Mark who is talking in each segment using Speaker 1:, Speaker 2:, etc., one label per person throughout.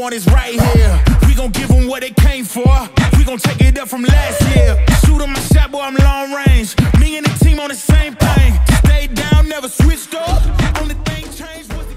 Speaker 1: want is right here. We gon' give them what they came for. We gon' take it up from last year. Shoot 'em my shot, boy, I'm long range. Me and the team on the same thing. Stayed down, never switched up. Only thing changed was the...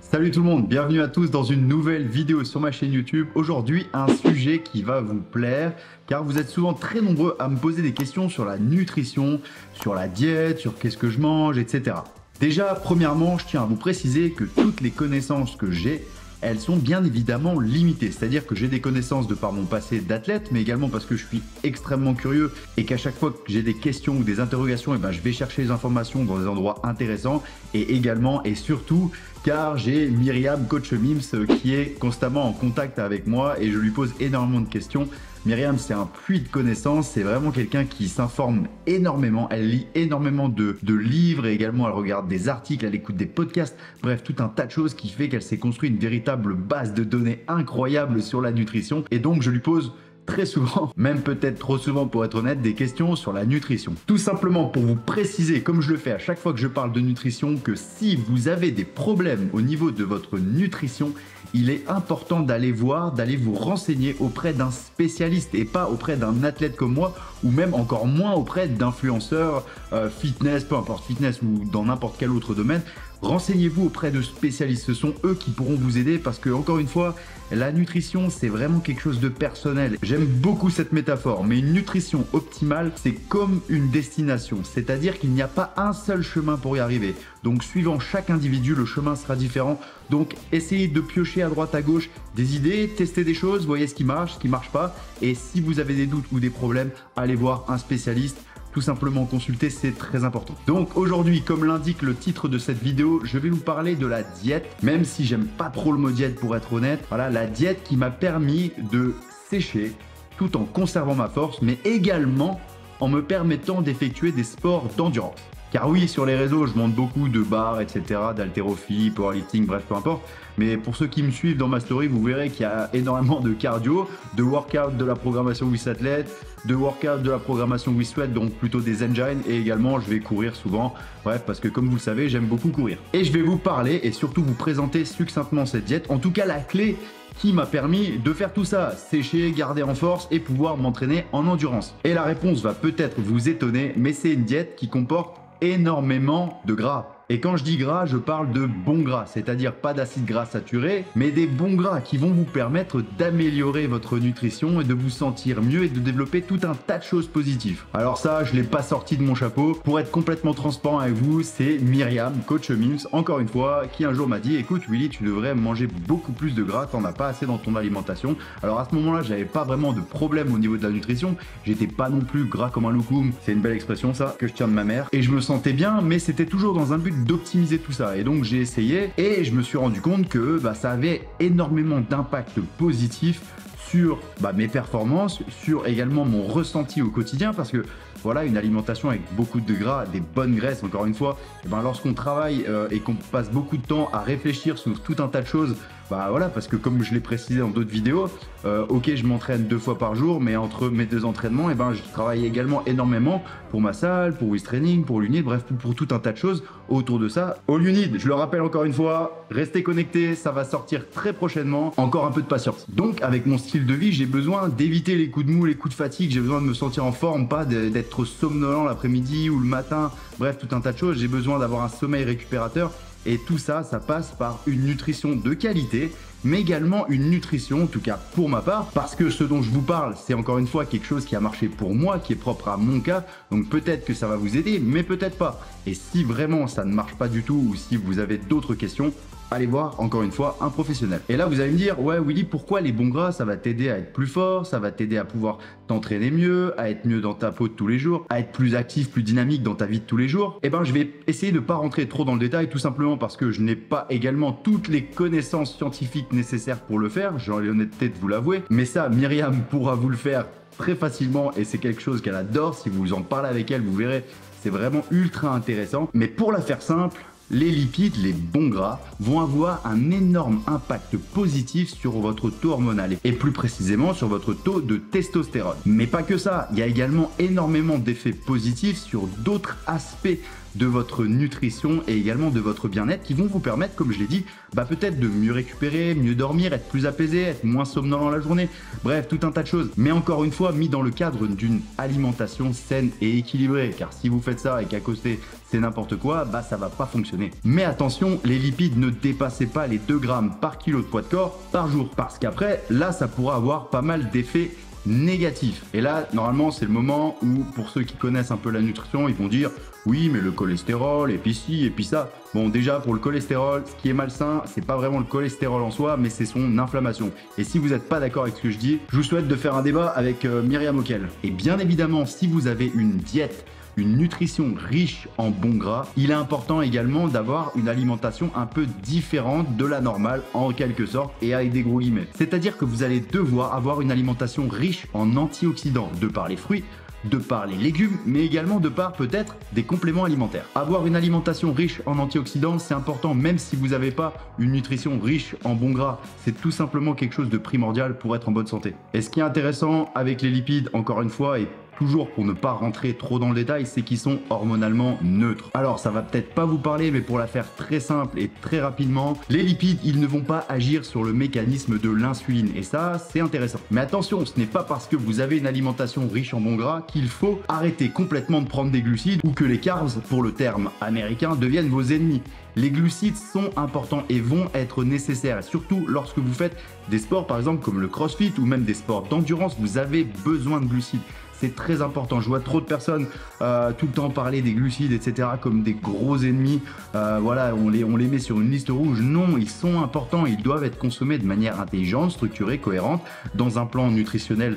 Speaker 2: Salut tout le monde, bienvenue à tous dans une nouvelle vidéo sur ma chaîne YouTube. Aujourd'hui, un sujet qui va vous plaire car vous êtes souvent très nombreux à me poser des questions sur la nutrition, sur la diète, sur qu'est-ce que je mange, etc. Déjà, premièrement, je tiens à vous préciser que toutes les connaissances que j'ai, elles sont bien évidemment limitées. C'est-à-dire que j'ai des connaissances de par mon passé d'athlète, mais également parce que je suis extrêmement curieux et qu'à chaque fois que j'ai des questions ou des interrogations, je vais chercher les informations dans des endroits intéressants et également et surtout car j'ai Myriam, coach Mims, qui est constamment en contact avec moi et je lui pose énormément de questions. Myriam, c'est un puits de connaissances, c'est vraiment quelqu'un qui s'informe énormément, elle lit énormément de livres et également elle regarde des articles, elle écoute des podcasts, bref, tout un tas de choses qui fait qu'elle s'est construit une véritable base de données incroyable sur la nutrition et donc je lui pose très souvent, même peut-être trop souvent pour être honnête, des questions sur la nutrition. Tout simplement pour vous préciser, comme je le fais à chaque fois que je parle de nutrition, que si vous avez des problèmes au niveau de votre nutrition, il est important d'aller voir, d'aller vous renseigner auprès d'un spécialiste et pas auprès d'un athlète comme moi ou même encore moins auprès d'influenceurs fitness, peu importe fitness ou dans n'importe quel autre domaine. Renseignez-vous auprès de spécialistes, ce sont eux qui pourront vous aider parce que, encore une fois, la nutrition, c'est vraiment quelque chose de personnel. J'aime beaucoup cette métaphore, mais une nutrition optimale, c'est comme une destination. C'est-à-dire qu'il n'y a pas un seul chemin pour y arriver. Donc, suivant chaque individu, le chemin sera différent. Donc, essayez de piocher à droite, à gauche des idées, testez des choses, voyez ce qui marche pas. Et si vous avez des doutes ou des problèmes, allez voir un spécialiste. Tout simplement consulter, c'est très important. Donc aujourd'hui, comme l'indique le titre de cette vidéo, je vais vous parler de la diète, même si j'aime pas trop le mot diète pour être honnête. Voilà, la diète qui m'a permis de sécher tout en conservant ma force, mais également en me permettant d'effectuer des sports d'endurance. Car oui, sur les réseaux, je montre beaucoup de barres, etc., d'haltérophilie, powerlifting, bref, peu importe. Mais pour ceux qui me suivent dans ma story, vous verrez qu'il y a énormément de cardio, de workout de la programmation with athlète, de workout de la programmation with sweat, donc plutôt des engines. Et également, je vais courir souvent. Bref, parce que comme vous le savez, j'aime beaucoup courir. Et je vais vous parler et surtout vous présenter succinctement cette diète. En tout cas, la clé qui m'a permis de faire tout ça, sécher, garder en force et pouvoir m'entraîner en endurance. Et la réponse va peut-être vous étonner, mais c'est une diète qui comporte énormément de gras. Et quand je dis gras, je parle de bons gras, c'est-à-dire pas d'acides gras saturés, mais des bons gras qui vont vous permettre d'améliorer votre nutrition et de vous sentir mieux et de développer tout un tas de choses positives. Alors ça, je l'ai pas sorti de mon chapeau. Pour être complètement transparent avec vous, c'est Myriam, coach Mims, encore une fois, qui un jour m'a dit « Écoute Willy, tu devrais manger beaucoup plus de gras, t'en as pas assez dans ton alimentation. » Alors à ce moment-là, j'avais pas vraiment de problème au niveau de la nutrition. J'étais pas non plus gras comme un loukoum. C'est une belle expression ça, que je tiens de ma mère. Et je me sentais bien, mais c'était toujours dans un but d'optimiser tout ça. Et donc j'ai essayé et je me suis rendu compte que ça avait énormément d'impact positif sur mes performances, sur également mon ressenti au quotidien parce que voilà, une alimentation avec beaucoup de gras, des bonnes graisses, encore une fois, lorsqu'on travaille et qu'on passe beaucoup de temps à réfléchir sur tout un tas de choses, voilà, parce que comme je l'ai précisé dans d'autres vidéos, ok, je m'entraîne 2 fois par jour, mais entre mes 2 entraînements, je travaille également énormément pour ma salle, pour With Training, pour l'Unit, bref, pour tout un tas de choses autour de ça. All You Need, je le rappelle encore une fois, restez connectés, ça va sortir très prochainement, encore un peu de patience. Donc, avec mon style de vie, j'ai besoin d'éviter les coups de mou, les coups de fatigue, j'ai besoin de me sentir en forme, pas d'être somnolent l'après-midi ou le matin, bref, tout un tas de choses, j'ai besoin d'avoir un sommeil récupérateur. Et tout ça, ça passe par une nutrition de qualité, mais également une nutrition, en tout cas pour ma part, parce que ce dont je vous parle, c'est encore une fois quelque chose qui a marché pour moi, qui est propre à mon cas, donc peut-être que ça va vous aider, mais peut-être pas. Et si vraiment ça ne marche pas du tout, ou si vous avez d'autres questions, allez voir encore une fois un professionnel. Et là vous allez me dire, ouais Willy, pourquoi les bons gras, ça va t'aider à être plus fort, ça va t'aider à pouvoir t'entraîner mieux, à être mieux dans ta peau de tous les jours, à être plus actif, plus dynamique dans ta vie de tous les jours. Je vais essayer de ne pas rentrer trop dans le détail, tout simplement parce que je n'ai pas également toutes les connaissances scientifiques nécessaires pour le faire, j'ai l'honnêteté de vous l'avouer, mais ça Myriam pourra vous le faire très facilement et c'est quelque chose qu'elle adore. Si vous en parlez avec elle, vous verrez, c'est vraiment ultra intéressant. Mais pour la faire simple, les lipides, les bons gras, vont avoir un énorme impact positif sur votre taux hormonal et plus précisément sur votre taux de testostérone. Mais pas que ça, il y a également énormément d'effets positifs sur d'autres aspects de votre nutrition et également de votre bien-être qui vont vous permettre, comme je l'ai dit, peut-être de mieux récupérer, mieux dormir, être plus apaisé, être moins somnolent la journée, bref, tout un tas de choses. Mais encore une fois, mis dans le cadre d'une alimentation saine et équilibrée, car si vous faites ça et qu'à côté c'est n'importe quoi, ça va pas fonctionner. Mais attention, les lipides ne dépassez pas les 2 grammes par kilo de poids de corps par jour, parce qu'après, là, ça pourra avoir pas mal d'effets négatif. Et là, normalement, c'est le moment où, pour ceux qui connaissent un peu la nutrition, ils vont dire oui, mais le cholestérol, et puis ci, et puis ça. Bon, déjà, pour le cholestérol, ce qui est malsain, c'est pas vraiment le cholestérol en soi, mais c'est son inflammation. Et si vous n'êtes pas d'accord avec ce que je dis, je vous souhaite de faire un débat avec Myriam Auquel. Et bien évidemment, si vous avez une diète, une nutrition riche en bons gras, il est important également d'avoir une alimentation un peu différente de la normale en quelque sorte et avec des gros guillemets. C'est-à-dire que vous allez devoir avoir une alimentation riche en antioxydants de par les fruits, de par les légumes, mais également de par peut-être des compléments alimentaires. Avoir une alimentation riche en antioxydants, c'est important même si vous n'avez pas une nutrition riche en bons gras. C'est tout simplement quelque chose de primordial pour être en bonne santé. Et ce qui est intéressant avec les lipides, encore une fois, et toujours pour ne pas rentrer trop dans le détail, c'est qu'ils sont hormonalement neutres. Alors ça va peut-être pas vous parler, mais pour la faire très simple et très rapidement, les lipides, ils ne vont pas agir sur le mécanisme de l'insuline. Et ça, c'est intéressant. Mais attention, ce n'est pas parce que vous avez une alimentation riche en bons gras qu'il faut arrêter complètement de prendre des glucides ou que les carbs, pour le terme américain, deviennent vos ennemis. Les glucides sont importants et vont être nécessaires, surtout lorsque vous faites des sports par exemple comme le crossfit ou même des sports d'endurance, vous avez besoin de glucides. C'est très important. Je vois trop de personnes tout le temps parler des glucides, etc. comme des gros ennemis. Voilà, on les met sur une liste rouge. Non, ils sont importants. Ils doivent être consommés de manière intelligente, structurée, cohérente, dans un plan nutritionnel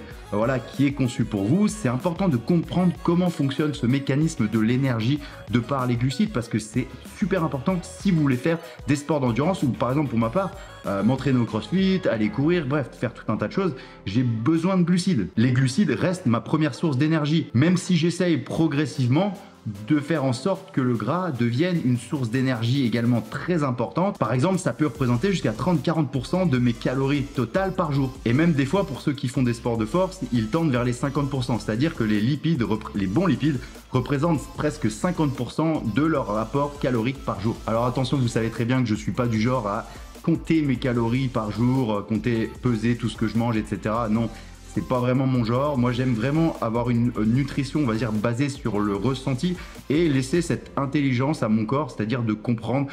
Speaker 2: qui est conçu pour vous. C'est important de comprendre comment fonctionne ce mécanisme de l'énergie de par les glucides parce que c'est super important si vous voulez faire des sports d'endurance ou par exemple pour ma part, m'entraîner au crossfit, aller courir, bref, faire tout un tas de choses, j'ai besoin de glucides. Les glucides restent ma première source d'énergie, même si j'essaye progressivement de faire en sorte que le gras devienne une source d'énergie également très importante. Par exemple, ça peut représenter jusqu'à 30-40% de mes calories totales par jour. Et même des fois, pour ceux qui font des sports de force, ils tendent vers les 50%, c'est-à-dire que les lipides, les bons lipides, représentent presque 50% de leur rapport calorique par jour. Alors attention, vous savez très bien que je suis pas du genre à compter mes calories par jour, compter, peser tout ce que je mange, etc. Non, c'est pas vraiment mon genre. Moi, j'aime vraiment avoir une nutrition, on va dire, basée sur le ressenti et laisser cette intelligence à mon corps, c'est-à-dire de comprendre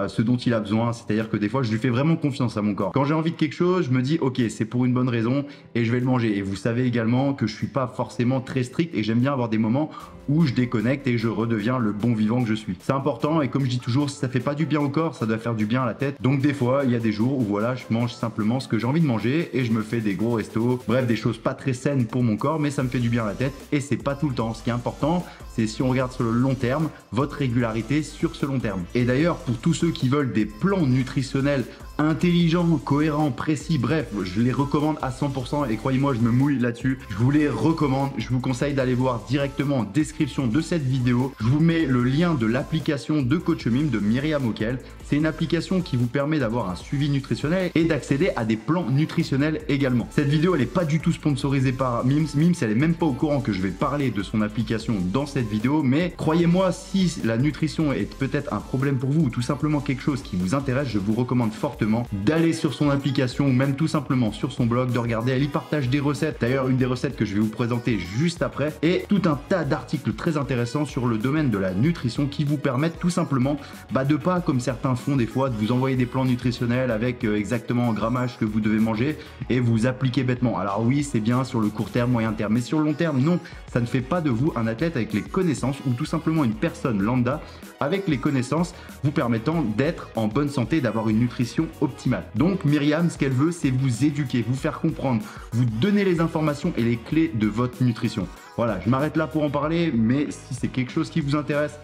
Speaker 2: ce dont il a besoin. C'est-à-dire que des fois, je lui fais vraiment confiance à mon corps. Quand j'ai envie de quelque chose, je me dis, ok, c'est pour une bonne raison et je vais le manger. Et vous savez également que je suis pas forcément très strict et j'aime bien avoir des moments où je déconnecte et je redeviens le bon vivant que je suis. C'est important et comme je dis toujours, si ça fait pas du bien au corps, ça doit faire du bien à la tête. Donc des fois, il y a des jours où voilà, je mange simplement ce que j'ai envie de manger et je me fais des gros restos. Bref, des choses pas très saines pour mon corps, mais ça me fait du bien à la tête et c'est pas tout le temps. Ce qui est important, c'est si on regarde sur le long terme, votre régularité sur ce long terme. Et d'ailleurs, pour tous ceux qui veulent des plans nutritionnels intelligents, cohérents, précis, bref, je les recommande à 100% et croyez-moi, je me mouille là-dessus. Je vous les recommande. Je vous conseille d'aller voir directement en description de cette vidéo. Je vous mets le lien de l'application de Coach Mime de Myriam Auquel. C'est une application qui vous permet d'avoir un suivi nutritionnel et d'accéder à des plans nutritionnels également. Cette vidéo, elle n'est pas du tout sponsorisée par Mims. Mims, elle est même pas au courant que je vais parler de son application dans cette vidéo, mais croyez-moi, si la nutrition est peut-être un problème pour vous ou tout simplement quelque chose qui vous intéresse, je vous recommande fortement d'aller sur son application ou même tout simplement sur son blog, de regarder. Elle y partage des recettes. D'ailleurs, une des recettes que je vais vous présenter juste après et tout un tas d'articles très intéressants sur le domaine de la nutrition qui vous permettent tout simplement de pas, comme certains font des fois, de vous envoyer des plans nutritionnels avec exactement un grammage que vous devez manger et vous appliquer bêtement. Alors oui, c'est bien sur le court terme, moyen terme, mais sur le long terme, non. Ça ne fait pas de vous un athlète avec les connaissances ou tout simplement une personne lambda avec les connaissances vous permettant d'être en bonne santé, d'avoir une nutrition optimale. Donc Myriam, ce qu'elle veut, c'est vous éduquer, vous faire comprendre, vous donner les informations et les clés de votre nutrition. Voilà, je m'arrête là pour en parler, mais si c'est quelque chose qui vous intéresse,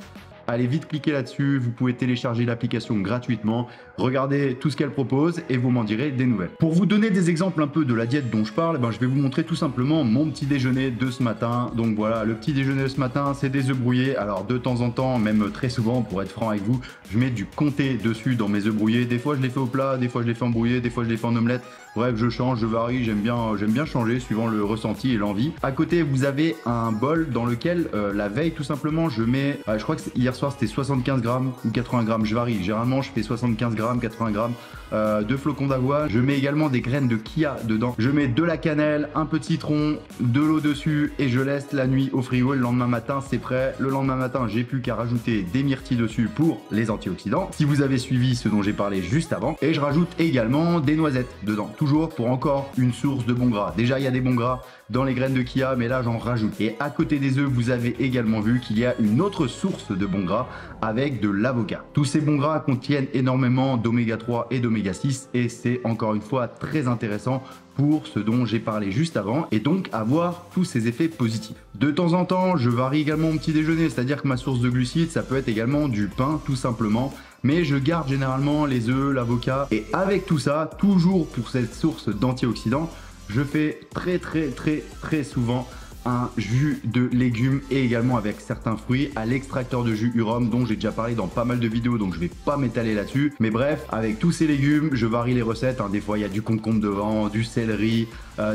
Speaker 2: allez vite cliquer là-dessus, vous pouvez télécharger l'application gratuitement, regardez tout ce qu'elle propose et vous m'en direz des nouvelles. Pour vous donner des exemples un peu de la diète dont je parle, je vais vous montrer tout simplement mon petit déjeuner de ce matin. Donc voilà, le petit déjeuner de ce matin, c'est des œufs brouillés. Alors de temps en temps, même très souvent pour être franc avec vous, je mets du comté dessus dans mes œufs brouillés. Des fois je les fais au plat, des fois je les fais en brouillé, des fois je les fais en omelette. Bref, je change, je varie, j'aime bien changer suivant le ressenti et l'envie. À côté, vous avez un bol dans lequel la veille tout simplement, je mets, je crois que hier soir c'était 75 grammes ou 80 grammes, je varie. Généralement, je fais 75 grammes, 80 grammes de flocons d'avoine. Je mets également des graines de chia dedans. Je mets de la cannelle, un peu de citron, de l'eau dessus et je laisse la nuit au frigo. Le lendemain matin, c'est prêt. Le lendemain matin, j'ai plus qu'à rajouter des myrtilles dessus pour les antioxydants, si vous avez suivi ce dont j'ai parlé juste avant. Et je rajoute également des noisettes dedans, toujours pour encore une source de bons gras. Déjà, il y a des bons gras dans les graines de chia, mais là, j'en rajoute. Et à côté des œufs, vous avez également vu qu'il y a une autre source de bons gras avec de l'avocat. Tous ces bons gras contiennent énormément d'oméga 3 et d'oméga 6 et c'est encore une fois très intéressant pour ce dont j'ai parlé juste avant et donc avoir tous ces effets positifs. De temps en temps, je varie également mon petit déjeuner, c'est-à-dire que ma source de glucides, ça peut être également du pain tout simplement, mais je garde généralement les œufs, l'avocat et avec tout ça, toujours pour cette source d'antioxydants, je fais très souvent un jus de légumes et également avec certains fruits à l'extracteur de jus Urom dont j'ai déjà parlé dans pas mal de vidéos, donc je vais pas m'étaler là-dessus. Mais bref, avec tous ces légumes, je varie les recettes. Des fois, il y a du concombre devant, du céleri,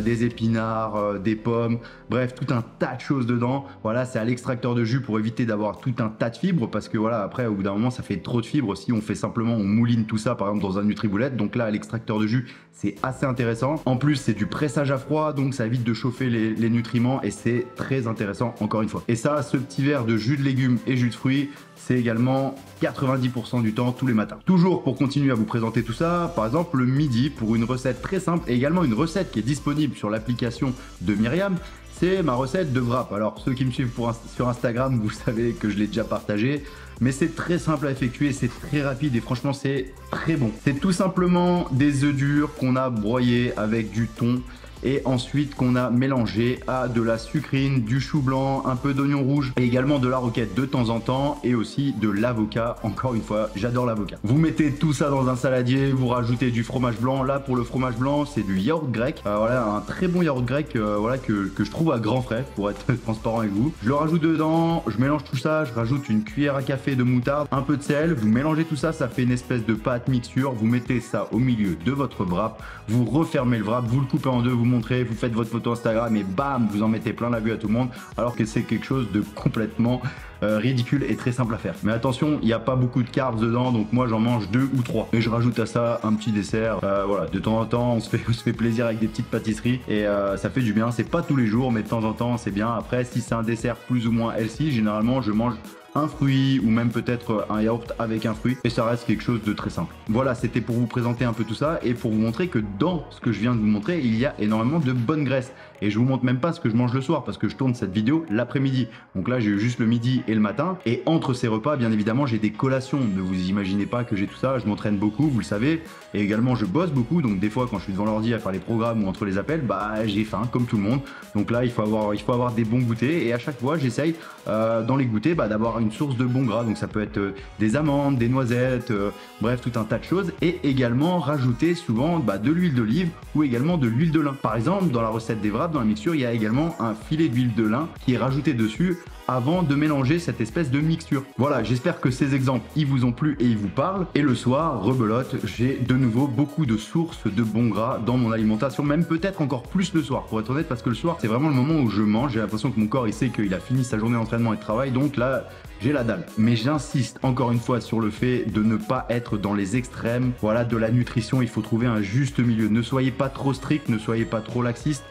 Speaker 2: des épinards, des pommes, bref, tout un tas de choses dedans. Voilà, c'est à l'extracteur de jus pour éviter d'avoir tout un tas de fibres parce que voilà, après, au bout d'un moment, ça fait trop de fibres. Si on fait simplement, on mouline tout ça, par exemple, dans un Nutriboulette. Donc là, à l'extracteur de jus, c'est assez intéressant. En plus, c'est du pressage à froid, donc ça évite de chauffer les nutriments et c'est très intéressant encore une fois. Et ça, ce petit verre de jus de légumes et jus de fruits, c'est également 90% du temps tous les matins. Toujours pour continuer à vous présenter tout ça, par exemple le midi pour une recette très simple et également une recette qui est disponible sur l'application de Myriam. C'est ma recette de wrap. Alors ceux qui me suivent sur Instagram, vous savez que je l'ai déjà partagé. Mais c'est très simple à effectuer, c'est très rapide et franchement c'est très bon. C'est tout simplement des œufs durs qu'on a broyés avec du thon et ensuite qu'on a mélangé à de la sucrine, du chou blanc, un peu d'oignon rouge et également de la roquette de temps en temps et aussi de l'avocat. Encore une fois, j'adore l'avocat. Vous mettez tout ça dans un saladier, vous rajoutez du fromage blanc. Là pour le fromage blanc, c'est du yaourt grec. Voilà, un très bon yaourt grec voilà, que je trouve à grands frais pour être transparent avec vous. Je le rajoute dedans, je mélange tout ça, je rajoute une cuillère à café de moutarde, un peu de sel, vous mélangez tout ça, ça fait une espèce de pâte mixture. Vous mettez ça au milieu de votre wrap, vous refermez le wrap, vous le coupez en deux, vous montrez, vous faites votre photo Instagram et bam, vous en mettez plein la vue à tout le monde alors que c'est quelque chose de complètement ridicule et très simple à faire. Mais attention, il n'y a pas beaucoup de carbs dedans, donc moi j'en mange 2 ou 3 et je rajoute à ça un petit dessert. Voilà, de temps en temps on se fait plaisir avec des petites pâtisseries et ça fait du bien. C'est pas tous les jours mais de temps en temps c'est bien. Après si c'est un dessert plus ou moins healthy, généralement je mange un fruit ou même peut-être un yaourt avec un fruit et ça reste quelque chose de très simple. Voilà, c'était pour vous présenter un peu tout ça et pour vous montrer que dans ce que je viens de vous montrer, il y a énormément de bonnes graisses. Et je vous montre même pas ce que je mange le soir parce que je tourne cette vidéo l'après-midi. Donc là, j'ai eu juste le midi et le matin. Et entre ces repas, bien évidemment, j'ai des collations. Ne vous imaginez pas que j'ai tout ça. Je m'entraîne beaucoup, vous le savez. Et également, je bosse beaucoup. Donc des fois, quand je suis devant l'ordi à faire les programmes ou entre les appels, j'ai faim comme tout le monde. Donc là, il faut avoir des bons goûters. Et à chaque fois, j'essaye dans les goûters d'avoir une source de bons gras. Donc ça peut être des amandes, des noisettes, bref, tout un tas de choses. Et également rajouter souvent de l'huile d'olive ou également de l'huile de lin. Par exemple, dans la recette des wraps, dans la mixture, il y a également un filet d'huile de lin qui est rajouté dessus avant de mélanger cette espèce de mixture. Voilà, j'espère que ces exemples, ils vous ont plu et ils vous parlent. Et le soir, rebelote, j'ai de nouveau beaucoup de sources de bons gras dans mon alimentation, même peut-être encore plus le soir, pour être honnête, parce que le soir, c'est vraiment le moment où je mange. J'ai l'impression que mon corps, il sait qu'il a fini sa journée d'entraînement et de travail, donc là, j'ai la dalle. Mais j'insiste encore une fois sur le fait de ne pas être dans les extrêmes. Voilà, de la nutrition, il faut trouver un juste milieu. Ne soyez pas trop strict, ne soyez pas trop laxiste.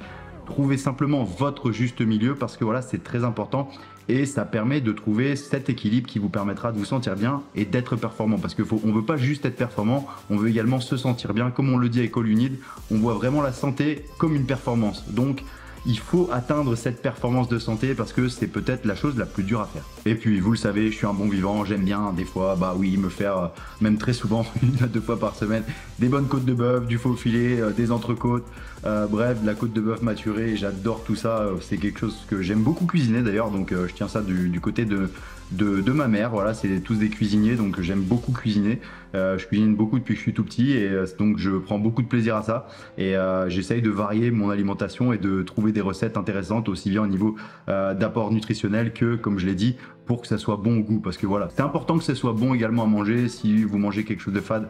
Speaker 2: Trouvez simplement votre juste milieu parce que voilà, c'est très important et ça permet de trouver cet équilibre qui vous permettra de vous sentir bien et d'être performant parce qu'on ne veut pas juste être performant, on veut également se sentir bien. Comme on le dit avec All You Need, on voit vraiment la santé comme une performance. Donc, il faut atteindre cette performance de santé parce que c'est peut-être la chose la plus dure à faire. Et puis, vous le savez, je suis un bon vivant, j'aime bien des fois, me faire, même très souvent, 1 à 2 fois par semaine, des bonnes côtes de bœuf, du faux filet, des entrecôtes, bref, de la côte de bœuf maturée, j'adore tout ça, c'est quelque chose que j'aime beaucoup cuisiner d'ailleurs, donc je tiens ça du côté de de ma mère. Voilà, c'est tous des cuisiniers, donc j'aime beaucoup cuisiner. Je cuisine beaucoup depuis que je suis tout petit et donc je prends beaucoup de plaisir à ça. Et j'essaye de varier mon alimentation et de trouver des recettes intéressantes, aussi bien au niveau d'apport nutritionnel que, comme je l'ai dit, pour que ça soit bon au goût. Parce que voilà, c'est important que ça soit bon également à manger. Si vous mangez quelque chose de fade,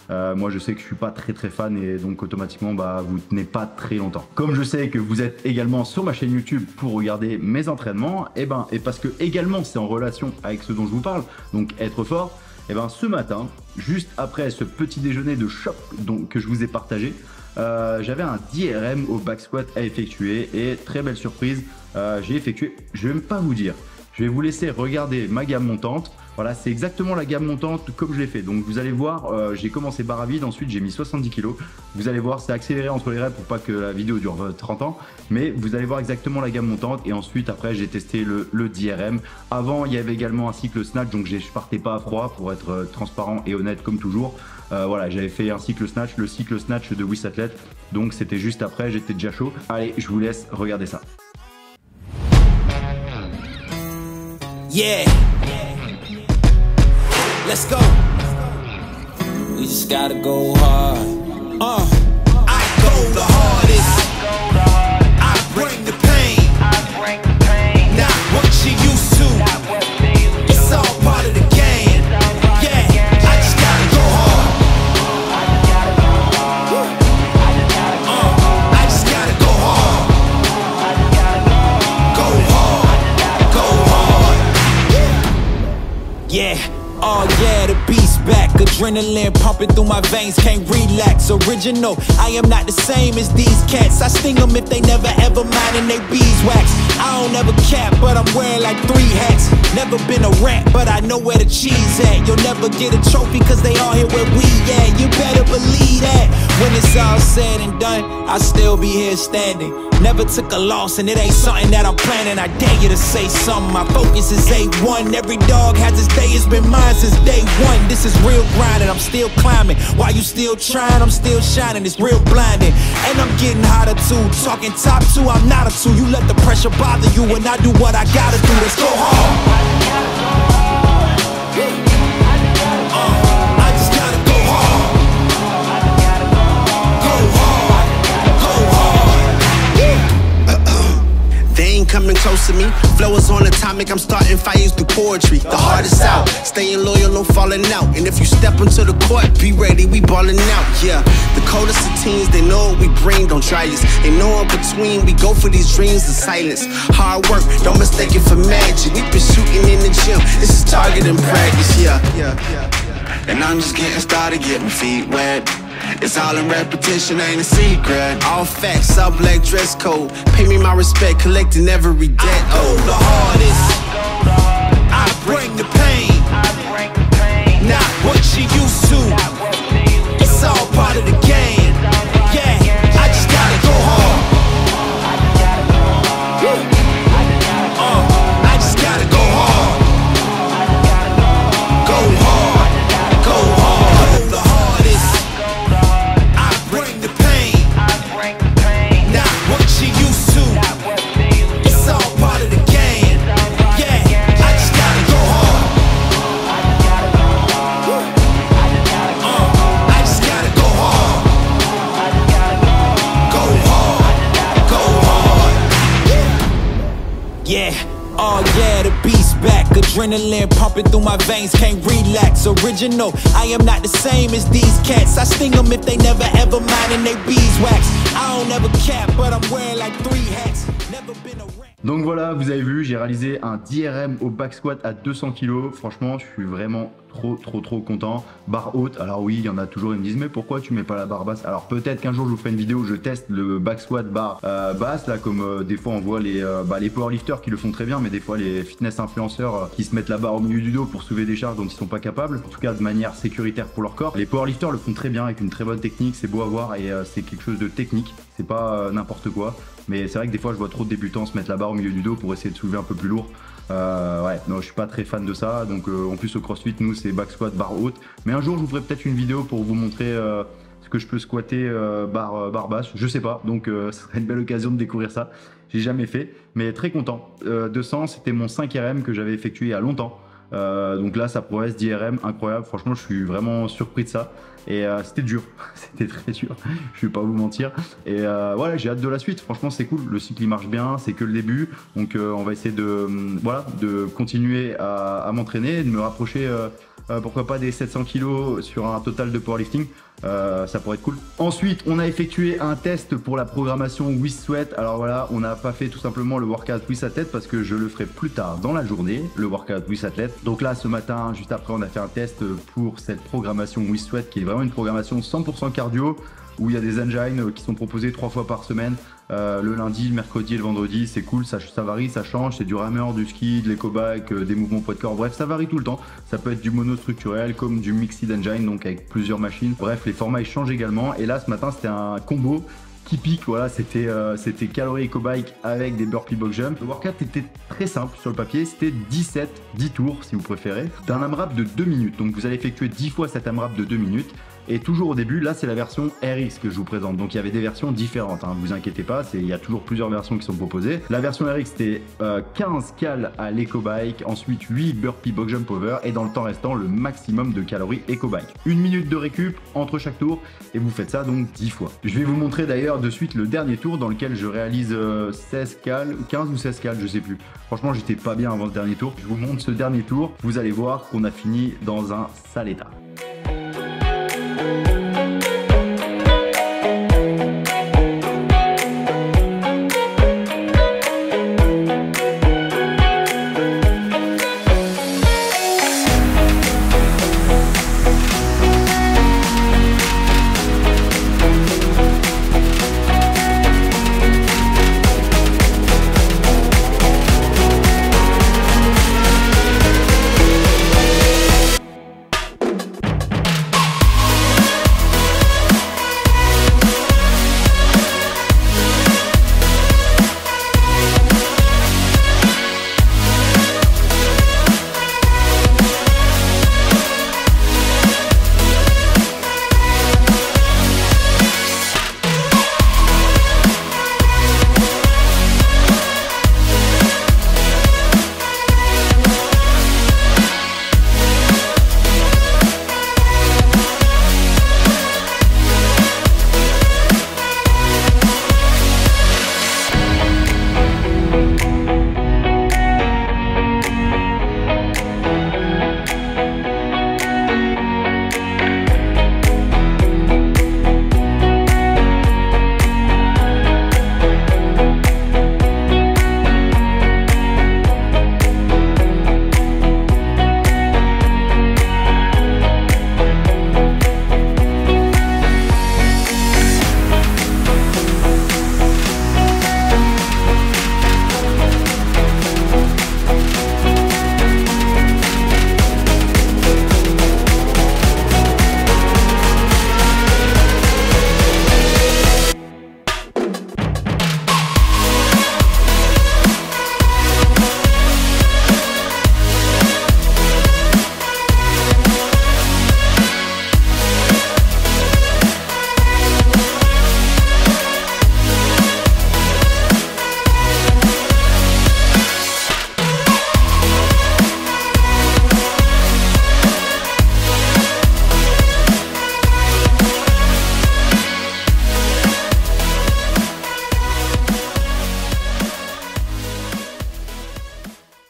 Speaker 2: moi je sais que je suis pas très fan et donc automatiquement vous tenez pas très longtemps. Comme je sais que vous êtes également sur ma chaîne YouTube pour regarder mes entraînements, et parce que également c'est en relation avec ce dont je vous parle, donc être fort, ce matin, juste après ce petit déjeuner de choc que je vous ai partagé, j'avais un 10 RM au back squat à effectuer et très belle surprise, j'ai effectué, je vais même pas vous dire, je vais vous laisser regarder ma gamme montante. Voilà, c'est exactement la gamme montante comme je l'ai fait. Donc vous allez voir, j'ai commencé barre à vide, ensuite j'ai mis 70 kg. Vous allez voir, c'est accéléré entre les reps pour pas que la vidéo dure 30 ans. Mais vous allez voir exactement la gamme montante. Et ensuite, après, j'ai testé le 10 RM. Avant, il y avait également un cycle snatch, donc je partais pas à froid pour être transparent et honnête comme toujours. Voilà, j'avais fait un cycle snatch, le cycle snatch de WristAthlete. Donc c'était juste après, j'étais déjà chaud. Allez, je vous laisse regarder ça.
Speaker 1: Yeah. Let's go. We just gotta go hard. I go the hardest. I bring the pain. Not what you used to. It's all part of the game. Yeah, I just gotta go hard. I just gotta go hard. Go hard. Go hard. Yeah. Oh yeah, the beast back, adrenaline pumping through my veins, can't relax. Original, I am not the same as these cats. I sting them if they never ever mind and they beeswax. I don't ever cap, but I'm wearing like 3 hats. Never been a rat, but I know where the cheese at. You'll never get a trophy cause they all here where we at. You better believe that. When it's all said and done, I'll still be here standing. Never took a loss and it ain't something that I'm planning. I dare you to say something, my focus is A1. Every dog has his day, it's been mine since day one. This is real grinding, I'm still climbing. While you still trying, I'm still shining. It's real blinding, and I'm getting hotter too. Talking top 2, I'm not a 2. You let the pressure bother you and I do what I gotta do. Let's go hard. I just gotta go hard. Go hard. Go hard. They ain't coming close to me. Flow is on atomic, I'm starting fires through poetry. The hardest out, staying loyal, no falling out. And if you step into the court, be ready, we ballin' out. Yeah, the coldest of teens, they know what we bring, don't try us. They know in between, we go for these dreams in silence. Hard work, don't mistake it for magic. We been shooting in the gym, this is target and practice. Yeah. And I'm just getting started, getting feet wet. It's all in repetition, ain't a secret. All facts, all black dress code. Pay me my respect, collecting every debt. Oh, the hardest. I bring the pain. Not what you used to. It's all part of the game. Yeah, I just gotta go hard. I just gotta go hard. Go hard. Go hard. The hardest. I bring the pain. Not what you used to. It's all part of the game. Yeah, I just gotta go hard. I just gotta go hard. Go hard. Go hard. Yeah. Oh yeah, the beast back, adrenaline pumping through my veins, can't relax. Original, I am not the same as these cats. I sting them if they never ever mind and they beeswax. I don't ever cap, but I'm wearing like 3 hats. Never been a rat.
Speaker 2: Donc voilà, vous avez vu, j'ai réalisé un 10 RM au back squat à 200 kg. Franchement, je suis vraiment trop content. Barre haute, alors oui, il y en a toujours, ils me disent mais pourquoi tu mets pas la barre basse? Alors peut-être qu'un jour je vous ferai une vidéo où je teste le back squat barre basse, là comme des fois on voit les powerlifters qui le font très bien, mais des fois les fitness influenceurs qui se mettent la barre au milieu du dos pour soulever des charges dont ils sont pas capables, en tout cas de manière sécuritaire pour leur corps. Les powerlifters le font très bien avec une très bonne technique, c'est beau à voir et c'est quelque chose de technique, c'est pas n'importe quoi. Mais c'est vrai que des fois je vois trop de débutants se mettre la barre au milieu du dos pour essayer de soulever un peu plus lourd. Ouais, non, je suis pas très fan de ça. Donc en plus au CrossFit, nous c'est back squat barre haute. Mais un jour je vous ferai peut-être une vidéo pour vous montrer ce que je peux squatter barre basse. Je sais pas. Donc ce serait une belle occasion de découvrir ça. j'ai jamais fait, mais très content. 200, c'était mon 5 RM que j'avais effectué il y a longtemps. Donc là, sa prouesse d'IRM incroyable. Franchement, je suis vraiment surpris de ça. Et c'était dur, c'était très dur, je vais pas vous mentir. Et voilà, j'ai hâte de la suite. Franchement, c'est cool. Le cycle il marche bien, c'est que le début. Donc on va essayer de de continuer à m'entraîner, de me rapprocher. Pourquoi pas des 700 kg sur un total de powerlifting, ça pourrait être cool. Ensuite, on a effectué un test pour la programmation With Sweat. Alors voilà, on n'a pas fait tout simplement le workout With Athlete parce que je le ferai plus tard dans la journée, le workout With Athlete. Donc là, ce matin, juste après, on a fait un test pour cette programmation With Sweat qui est vraiment une programmation 100% cardio où il y a des engines qui sont proposés 3 fois par semaine. Le lundi, le mercredi et le vendredi, c'est cool, ça varie, ça change, c'est du rameur, du ski, de l'éco-bike, des mouvements poids de corps, bref, ça varie tout le temps. Ça peut être du monostructurel comme du mixed engine, donc avec plusieurs machines. Bref, les formats ils changent également. Et là, ce matin, c'était un combo qui pique, voilà, c'était calories éco-bike avec des burpee box jump. Le workout était très simple sur le papier, c'était 10 tours si vous préférez, d'un AMRAP de 2 minutes. Donc vous allez effectuer 10 fois cet AMRAP de 2 minutes. Et toujours au début, là c'est la version RX que je vous présente, donc il y avait des versions différentes, hein, vous inquiétez pas, il y a toujours plusieurs versions qui sont proposées. La version RX c'était 15 cal à l'éco-bike, ensuite 8 burpee box jump over et dans le temps restant le maximum de calories éco-bike. 1 minute de récup entre chaque tour et vous faites ça donc 10 fois. Je vais vous montrer d'ailleurs de suite le dernier tour dans lequel je réalise 16 cal, 15 ou 16 cal, je sais plus. Franchement j'étais pas bien avant ce dernier tour, je vous montre ce dernier tour, vous allez voir qu'on a fini dans un sale état.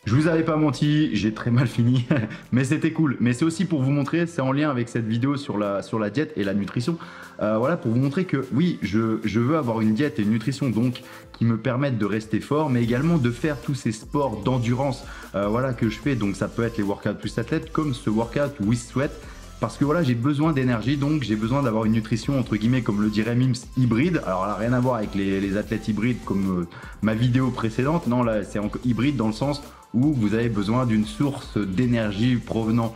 Speaker 2: Je vous avais pas menti, j'ai très mal fini, mais c'était cool. Mais c'est aussi pour vous montrer, c'est en lien avec cette vidéo sur la diète et la nutrition. Voilà, pour vous montrer que oui, je veux avoir une diète et une nutrition donc qui me permettent de rester fort, mais également de faire tous ces sports d'endurance voilà, que je fais. Donc ça peut être les workouts plus athlètes comme ce workout with sweat. Parce que voilà, j'ai besoin d'énergie, donc j'ai besoin d'avoir une nutrition entre guillemets, comme le dirait Mims, hybride. Alors là, rien à voir avec les athlètes hybrides comme ma vidéo précédente. Non, là, c'est hybride dans le sens où vous avez besoin d'une source d'énergie provenant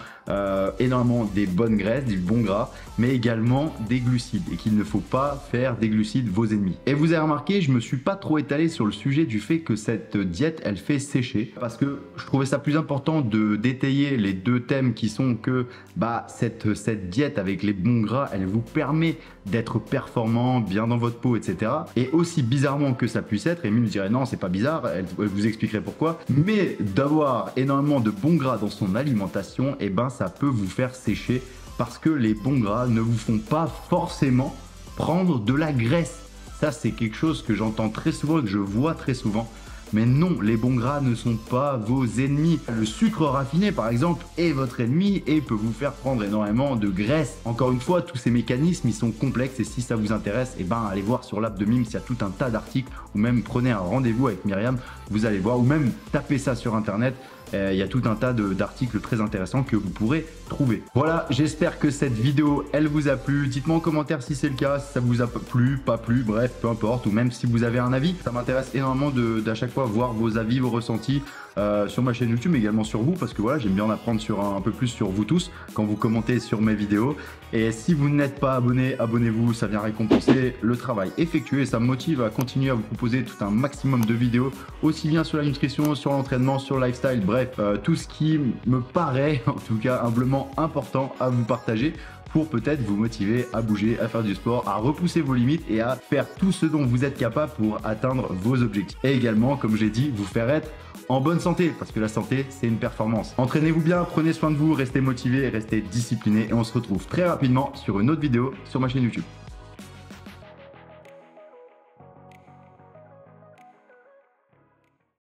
Speaker 2: énormément des bonnes graisses, du bon gras, mais également des glucides, et qu'il ne faut pas faire des glucides vos ennemis. Et vous avez remarqué, je me suis pas trop étalé sur le sujet du fait que cette diète, elle fait sécher, parce que je trouvais ça plus important de détailler les deux thèmes qui sont que cette diète avec les bons gras, elle vous permet d'être performant, bien dans votre peau, etc. Et aussi bizarrement que ça puisse être, et Mime dirait non, c'est pas bizarre, elle vous expliquerait pourquoi, mais d'avoir énormément de bons gras dans son alimentation, et ben ça peut vous faire sécher, parce que les bons gras ne vous font pas forcément prendre de la graisse. Ça, c'est quelque chose que j'entends très souvent et que je vois très souvent. Mais non, les bons gras ne sont pas vos ennemis. Le sucre raffiné, par exemple, est votre ennemi et peut vous faire prendre énormément de graisse. Encore une fois, tous ces mécanismes, ils sont complexes, et si ça vous intéresse, eh ben, allez voir sur l'app de Mime, il y a tout un tas d'articles, ou même prenez un rendez-vous avec Myriam, vous allez voir, ou même tapez ça sur internet. Il y a tout un tas d'articles très intéressants que vous pourrez trouver. Voilà, j'espère que cette vidéo, elle vous a plu. Dites-moi en commentaire si c'est le cas, si ça vous a plu, pas plu, bref, peu importe, ou même si vous avez un avis. Ça m'intéresse énormément d'à chaque fois voir vos avis, vos ressentis sur ma chaîne YouTube, mais également sur vous, parce que voilà, j'aime bien en apprendre un peu plus sur vous tous quand vous commentez sur mes vidéos. Et si vous n'êtes pas abonné, abonnez-vous, ça vient récompenser le travail effectué, et ça me motive à continuer à vous proposer tout un maximum de vidéos, aussi bien sur la nutrition, sur l'entraînement, sur le lifestyle, bref, tout ce qui me paraît, en tout cas humblement important à vous partager, pour peut-être vous motiver à bouger, à faire du sport, à repousser vos limites et à faire tout ce dont vous êtes capable pour atteindre vos objectifs. Et également, comme j'ai dit, vous faire être en bonne santé, parce que la santé, c'est une performance. Entraînez-vous bien, prenez soin de vous, restez motivés, restez disciplinés, et on se retrouve très rapidement sur une autre vidéo sur ma chaîne YouTube.